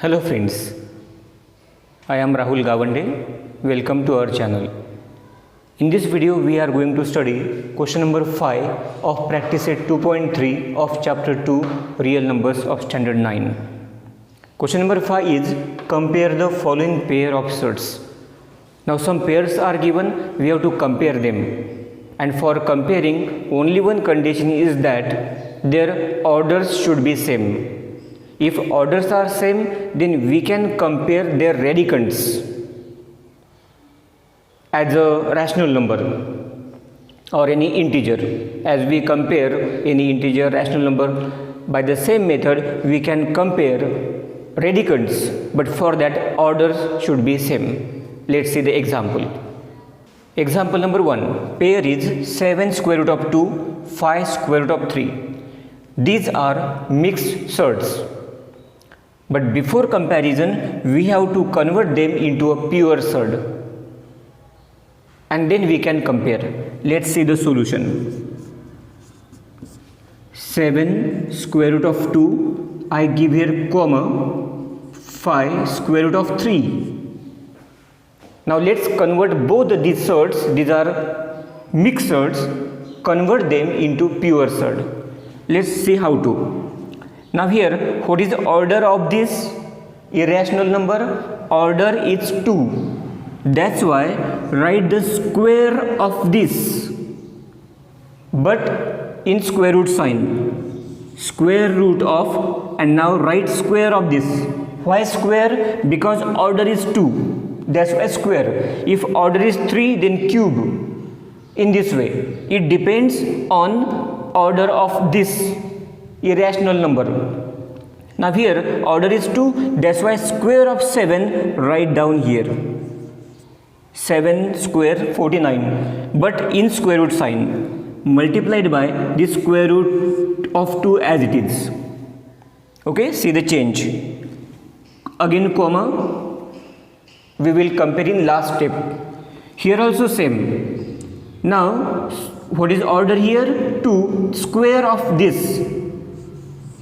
Hello friends, I am Rahul Gawande. Welcome to our channel. In this video we are going to study question number 5 of practice set 2.3 of chapter 2 real numbers of standard 9. Question number 5 is compare the following pair of sets. Now some pairs are given, we have to compare them, and for comparing only one condition is that their orders should be same. If orders are same, then we can compare their radicands as a rational number or any integer. As we compare any integer rational number, by the same method we can compare radicands, but for that orders should be same. Let's see the example. Example number 1. Pair is 7 square root of 2, 5 square root of 3. These are mixed sets. But before comparison, we have to convert them into a pure set, and then we can compare. Let's see the solution. 7 square root of 2, I give here comma, 5 square root of 3. Now let's convert both these sets, these are mixed sets, convert them into pure set. Let's see how to. Now here, what is the order of this irrational number? Order is 2. That's why write the square of this, but in square root sign. Square root of, and now write square of this. Why square? Because order is 2. That's why square. If order is 3, then cube. In this way, it depends on order of this irrational number. Now here order is 2, that's why square of 7 write down here. 7 square 49, but in square root sign, multiplied by the square root of 2 as it is. Okay, see the change. Again comma, we will compare in last step. Here also same. Now what is order here? 2. Square of this,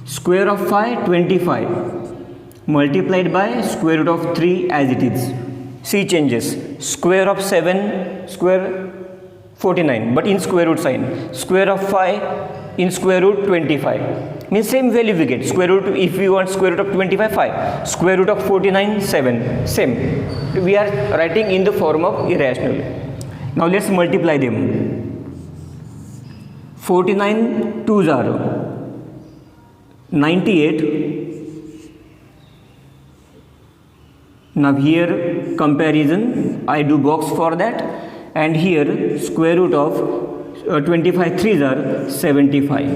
square of 5, 25, multiplied by square root of 3 as it is. See changes. Square of 7, square 49, but in square root sign. Square of 5 in square root 25. Means same value we get. Square root, if we want square root of 25, 5. Square root of 49, 7. Same. We are writing in the form of irrational. Now let's multiply them. 49 2s are 98. Now here comparison, I do box for that, and here square root of 25 3s are 75.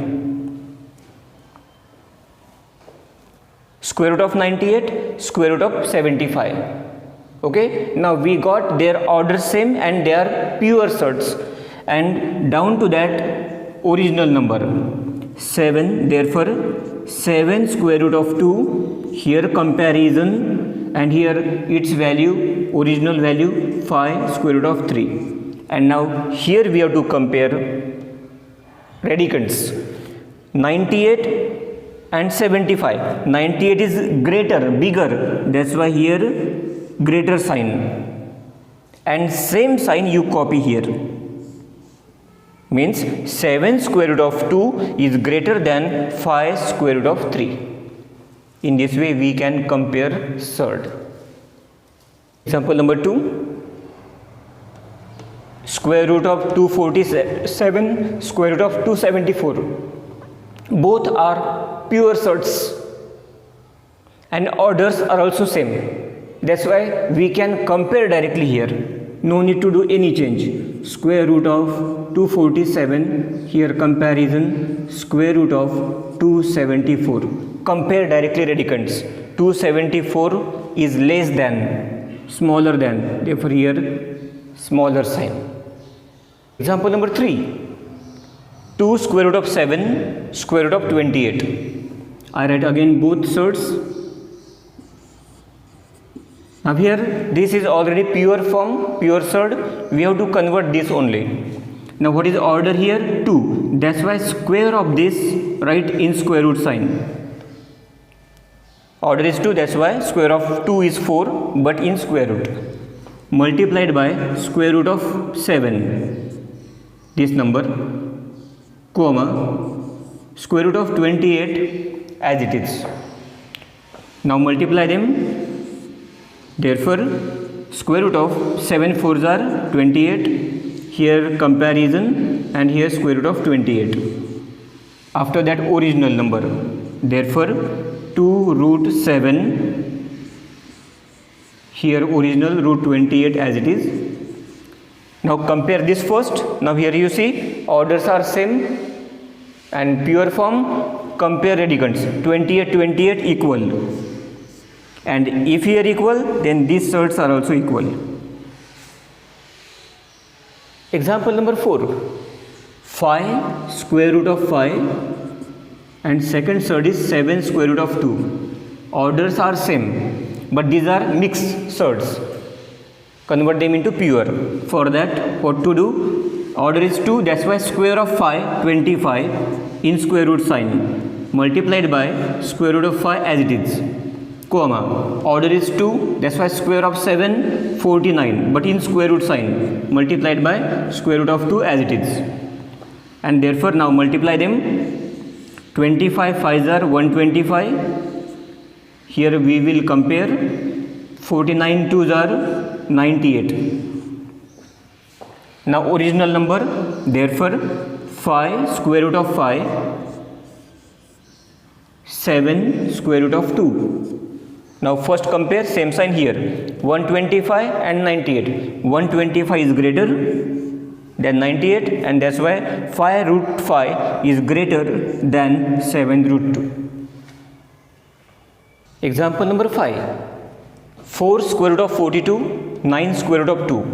Square root of 98, square root of 75. Okay, now we got their order same and they are pure sets, and down to that original number 7, therefore 7 square root of 2, here comparison, and here its value, original value 5 square root of 3. And now here we have to compare radicands. 98 and 75. 98 is greater, bigger, that's why here greater sign, and same sign you copy here. Means 7 square root of 2 is greater than 5 square root of 3. In this way we can compare third. Example number 2. Square root of 247, square root of 274. Both are pure sets and orders are also same. That's why we can compare directly here. No need to do any change. Square root of 247, here comparison, square root of 274. Compare directly radicands. 274 is less than, smaller than, therefore here smaller sign. Example number 3. 2 square root of 7, square root of 28. I write again both sets. Now here this is already pure form, pure set. We have to convert this only. Now what is the order here? 2. That's why square of this write in square root sign. Order is 2, that's why square of 2 is 4, but in square root. Multiplied by square root of 7, this number, comma, square root of 28 as it is. Now multiply them. Therefore, square root of 7 4s are 28. Here comparison, and here square root of 28. After that, original number. Therefore, 2 root 7. Here original root 28 as it is. Now compare this first. Now here you see orders are same, and pure form, compare radicands. 28 28 equal. And if here equal, then these surds are also equal. Example number 4. 5 square root of 5 and second surd is 7 square root of 2. Orders are same, but these are mixed surds. Convert them into pure. For that, what to do? Order is 2, that's why square of 5, 25 in square root sign, multiplied by square root of 5 as it is, comma, order is 2, that's why square of 7, 49, but in square root sign, multiplied by square root of 2 as it is. And therefore now multiply them. 25 5s are 125. Here we will compare. 49 2s are 98. Now original number, therefore 5 square root of 5, 7 square root of 2. Now first compare, same sign here, 125 and 98. 125 is greater than 98, and that's why 5 root 5 is greater than 7 root 2. Example number 5. 4 square root of 42, 9 square root of 2.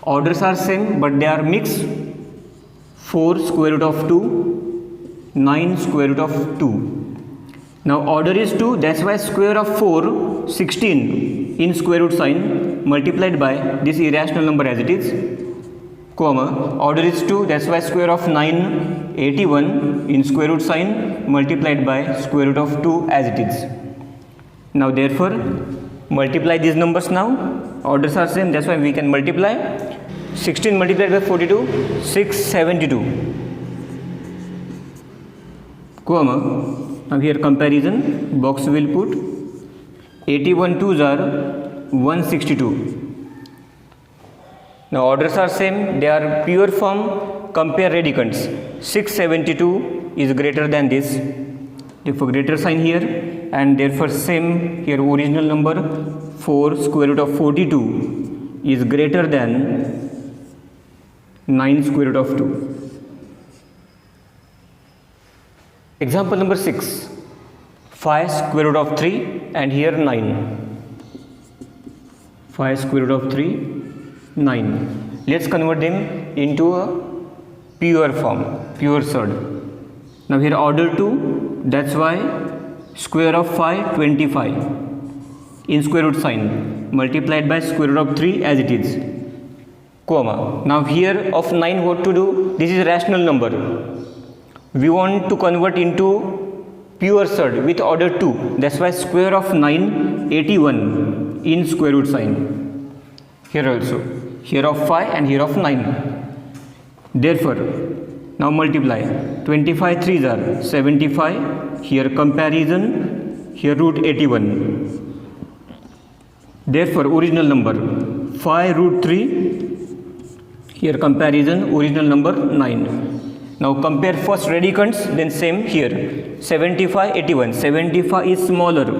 Orders are same, but they are mixed. 4 square root of 2, 9 square root of 2. Now order is 2, that's why square of 4, 16 in square root sign, multiplied by this irrational number as it is, comma, order is 2, that's why square of 9, 81 in square root sign, multiplied by square root of 2 as it is. Now therefore, multiply these numbers now. Orders are same, that's why we can multiply. 16 multiplied by 42, 672, comma, now here comparison, box will put 81 2s are 162. Now orders are same, they are pure form, compare radicands. 672 is greater than this, therefore greater sign here, and therefore same here original number 4 square root of 42 is greater than 9 square root of 2. Example number 6. 5 square root of 3 and here 9. 5 square root of 3, 9. Let's convert them into a pure form, pure surd. Now here order 2, that's why square of 5, 25 in square root sign, multiplied by square root of 3 as it is, comma. Now here of 9 what to do? This is rational number. We want to convert into pure surd with order 2, that's why square of 9, 81 in square root sign. Here also, here of 5 and here of 9. Therefore, now multiply. 25 3s are 75, here comparison, here root 81. Therefore, original number 5 root 3, here comparison, original number 9. Now compare first radicands, then same here. 75, 81. 75 is smaller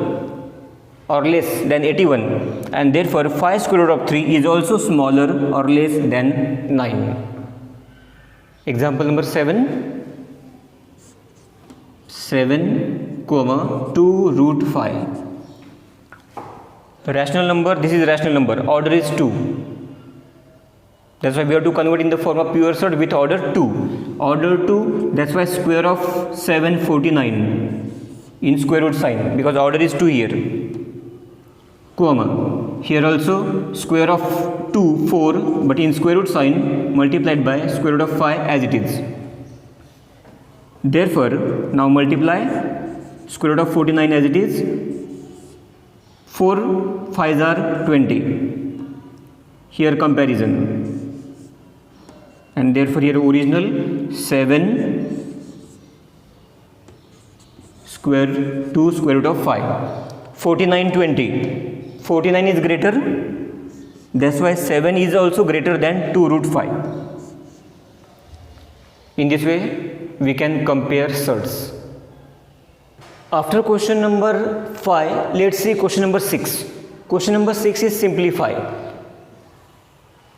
or less than 81, and therefore 5 square root of 3 is also smaller or less than 9. Example number 7. 7, comma 2 root 5. Rational number, this is rational number. Order is 2. That's why we have to convert in the form of pure surd with order 2. Order 2, that's why square of 7, 49 in square root sign, because order is 2 here, comma. Here also square of 2, 4, but in square root sign, multiplied by square root of 5 as it is. Therefore, now multiply square root of 49 as it is, 4 5s are 20. Here comparison, and therefore here original 7 square 2 square root of 5. 49 20. 49 is greater, that's why 7 is also greater than 2 root 5. In this way we can compare surds. After question number 5, let's see question number 6. Question number 6 is simplify.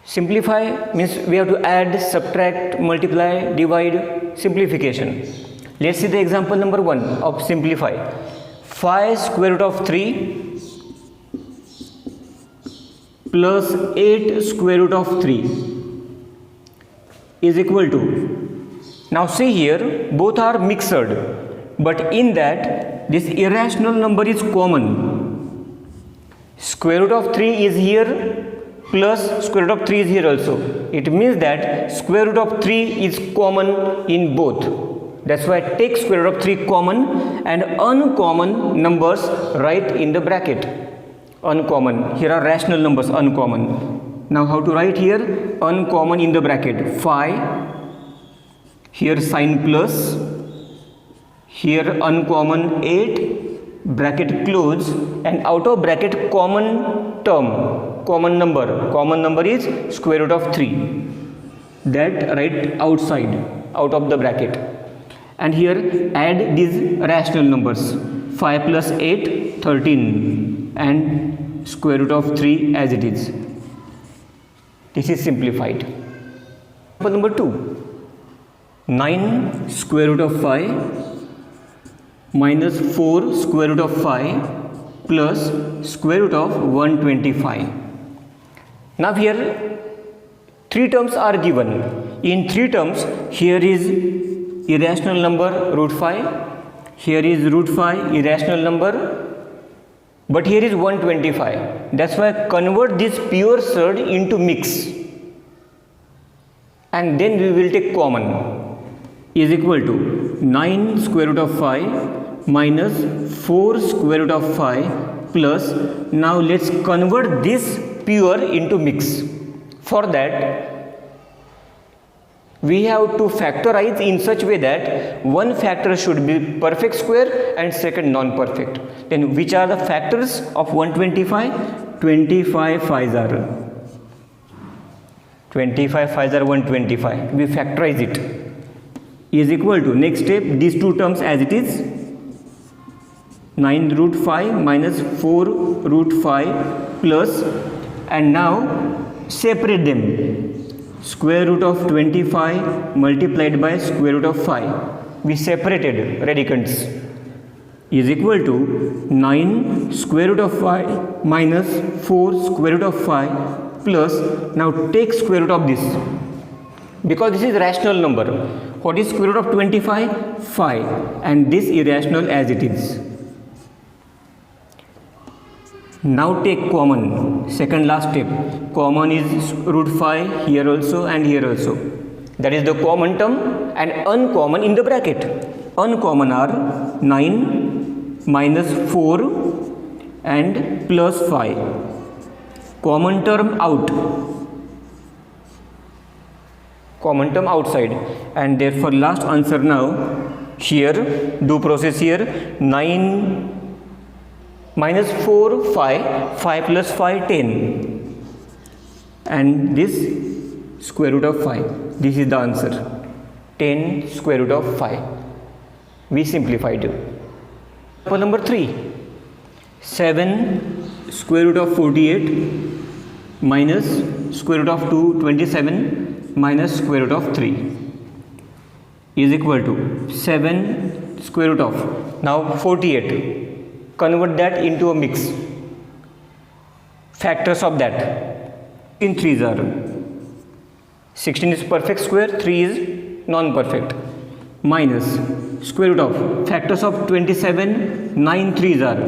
Simplify means we have to add, subtract, multiply, divide, simplification. Let's see the example number 1 of simplify. 5 square root of 3 plus 8 square root of 3 is equal to, now see here both are mixed, but in that this irrational number is common. Square root of 3 is here plus square root of 3 is here also. It means that square root of 3 is common in both. That's why take square root of 3 common and uncommon numbers write in the bracket. Uncommon, here are rational numbers, uncommon. Now how to write here? Uncommon in the bracket. 5, here sign plus, here uncommon 8, bracket close, and out of bracket common term, common number is square root of 3, that write outside, out of the bracket. And here add these rational numbers, 5 plus 8 13, and square root of 3 as it is. This is simplified. Example number 2, 9 square root of 5 minus 4 square root of 5 plus square root of 125. Now here 3 terms are given. In 3 terms, here is irrational number root 5, here is root 5 irrational number, but here is 125. That's why convert this pure surd into mix, and then we will take common, is equal to 9 square root of 5 minus 4 square root of 5 plus, now let's convert this pure into mix. For that we have to factorize in such way that one factor should be perfect square and second non-perfect. Then which are the factors of 125? 25 5s are 125. We factorize it, is equal to, next step, these two terms as it is, 9 root 5 minus 4 root 5 plus, and now separate them, square root of 25 multiplied by square root of 5, we separated radicands, is equal to 9 square root of 5 minus 4 square root of 5 plus, now take square root of this, because this is rational number. What is square root of 25? 5, and this irrational as it is. Now take common, second last step. Common is root 5 here also and here also. That is the common term, and uncommon in the bracket. Uncommon are 9 minus 4 and plus 5. Common term out. Common term outside, and therefore last answer. Now here do process here, 9 minus 4 5, 5 plus 5 10, and this square root of 5. This is the answer, 10 square root of 5. We simplified it. Example number 3, 7 square root of 48 minus square root of 227 minus square root of 3 is equal to 7 square root of, now 48, convert that into a mix. Factors of that in 3s are 16 is perfect square, 3 is non-perfect, minus square root of factors of 27, 9 3s are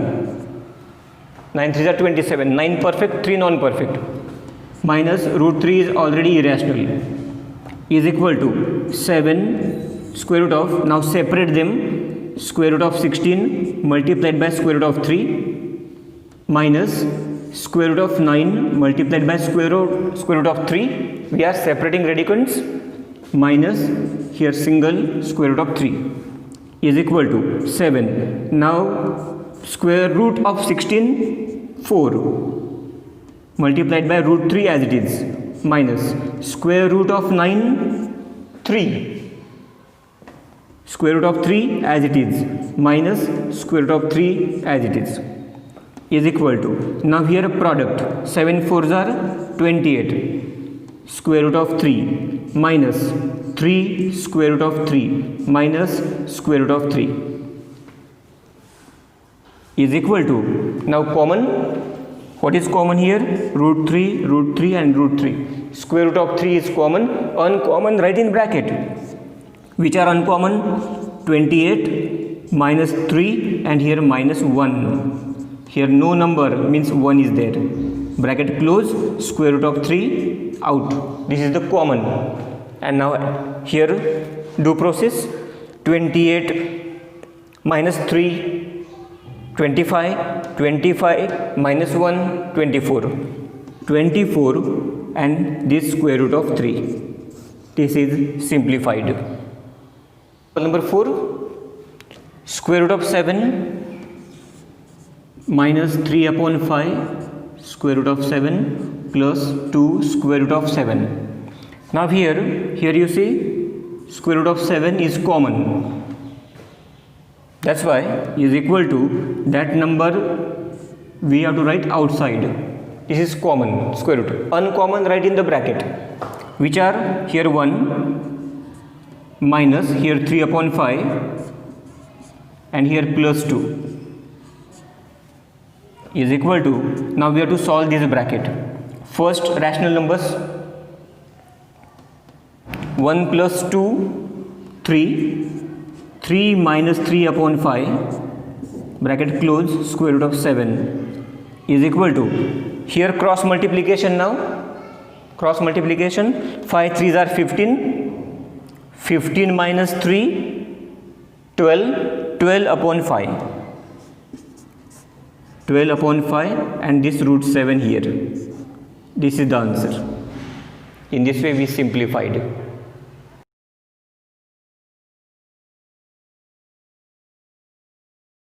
9 3s are 27, 9 perfect, 3 non-perfect, minus root 3 is already irrational, is equal to 7 square root of, now separate them, square root of 16 multiplied by square root of 3 minus square root of 9 multiplied by square root of 3. We are separating radicands. Minus here single square root of 3 is equal to 7. Now square root of 16, 4 multiplied by root 3 as it is, minus square root of 9, 3, square root of 3 as it is, minus square root of 3 as it is equal to, now here product, 7 4s are 28, square root of 3 minus 3 square root of 3 minus square root of 3 is equal to, now common, what is common here? Root 3 and root 3. Square root of 3 is common. Uncommon write in bracket. Which are uncommon? 28 minus 3 and here minus 1. Here no number means 1 is there. Bracket close, square root of 3 out. This is the common. And now here do process. 28 minus 3, 25, 25 minus 1, 24. 24 and this square root of 3. This is simplified. Number 4, square root of 7 minus 3 upon 5 square root of 7 plus 2 square root of 7. Now here you see square root of 7 is common. That's why is equal to that number we have to write outside. This is common square root. Uncommon write in the bracket. Which are here 1 minus here 3 upon 5 and here plus 2 is equal to, now we have to solve this bracket. First rational numbers, 1 plus 2, 3, 3 minus 3 upon 5, bracket close, square root of 7 is equal to, here cross multiplication now, cross multiplication, 5 3s are 15, 15 minus 3, 12, 12 upon 5. 12 upon 5 and this root 7 here. This is the answer. In this way we simplified.